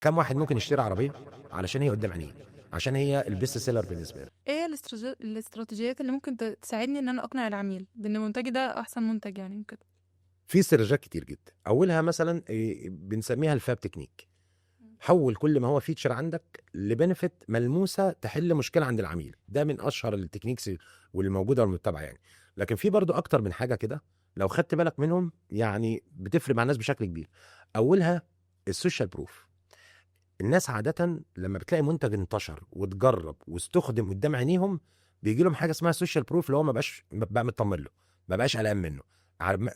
كم واحد ممكن يشتري عربية علشان هي قدام عينيه، عشان هي البيست سيلر بالنسبة له؟ ايه هي الاستراتيجيات اللي ممكن تساعدني ان انا اقنع العميل بان منتجي ده احسن منتج يعني وكده؟ في استراتيجيات كتير جدا. اولها مثلا بنسميها الفاب تكنيك. حول كل ما هو فيتشر عندك لبنفيت ملموسه تحل مشكله عند العميل. ده من اشهر التكنيكس واللي موجوده والمتبعه يعني. لكن في برضو اكتر من حاجه كده، لو خدت بالك منهم يعني بتفرق مع الناس بشكل كبير. اولها السوشيال بروف. الناس عاده لما بتلاقي منتج انتشر وتجرب واستخدم قدام عينيهم، بيجي لهم حاجه اسمها سوشيال بروف، اللي هو ما بقاش بقى مطمن له، ما بقاش قلقان منه.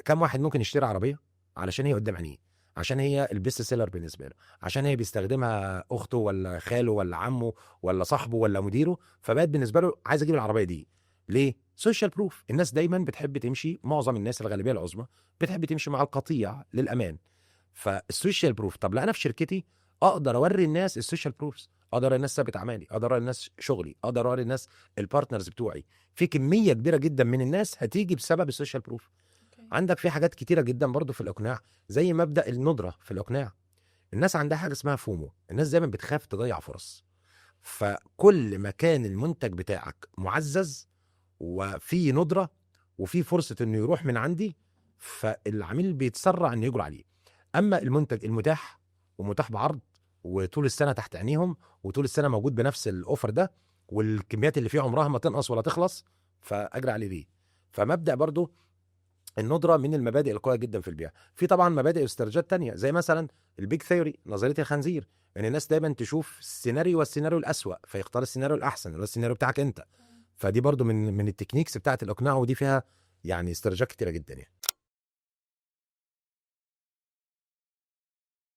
كم واحد ممكن يشتري عربيه علشان هي قدام عينيه، عشان هي البيست سيلر بالنسبه له، عشان هي بيستخدمها اخته ولا خاله ولا عمه ولا صاحبه ولا مديره، فبقت بالنسبه له عايز اجيب العربيه دي. ليه؟ سوشيال بروف. الناس دايما بتحب تمشي، معظم الناس الغالبيه العظمى بتحب تمشي مع القطيع للامان. فالسوشيال بروف، طب لا انا في شركتي اقدر اوري الناس السوشيال بروفز، اقدر اوري الناس ثابت اعمالي، اقدر اوري الناس شغلي، اقدر اوري الناس البارتنرز بتوعي. في كميه كبيره جدا من الناس هتيجي بسبب السوشيال بروف. اوكي. عندك في حاجات كتيره جدا برضو في الاقناع، زي مبدا الندره في الاقناع. الناس عندها حاجه اسمها فومو، الناس دايما بتخاف تضيع فرص. فكل ما كان المنتج بتاعك معزز وفي ندره وفي فرصه انه يروح من عندي، فالعميل بيتسرع انه يجري عليه. اما المنتج المتاح ومتاح بعرض وطول السنه تحت عينيهم وطول السنه موجود بنفس الاوفر ده، والكميات اللي فيه عمرها ما تنقص ولا تخلص، فاجري عليه ليه؟ فمبدا برضو الندره من المبادئ القويه جدا في البيع. في طبعا مبادئ واستراتيجيات تانية، زي مثلا البيج ثيوري، نظريه الخنزير، ان يعني الناس دايما تشوف السيناريو والسيناريو الاسوأ فيختار السيناريو الاحسن اللي هو السيناريو بتاعك انت. فدي برضو من التكنيكس بتاعت الاقناع، ودي فيها يعني استراتيجيات كتيره جدا يعني.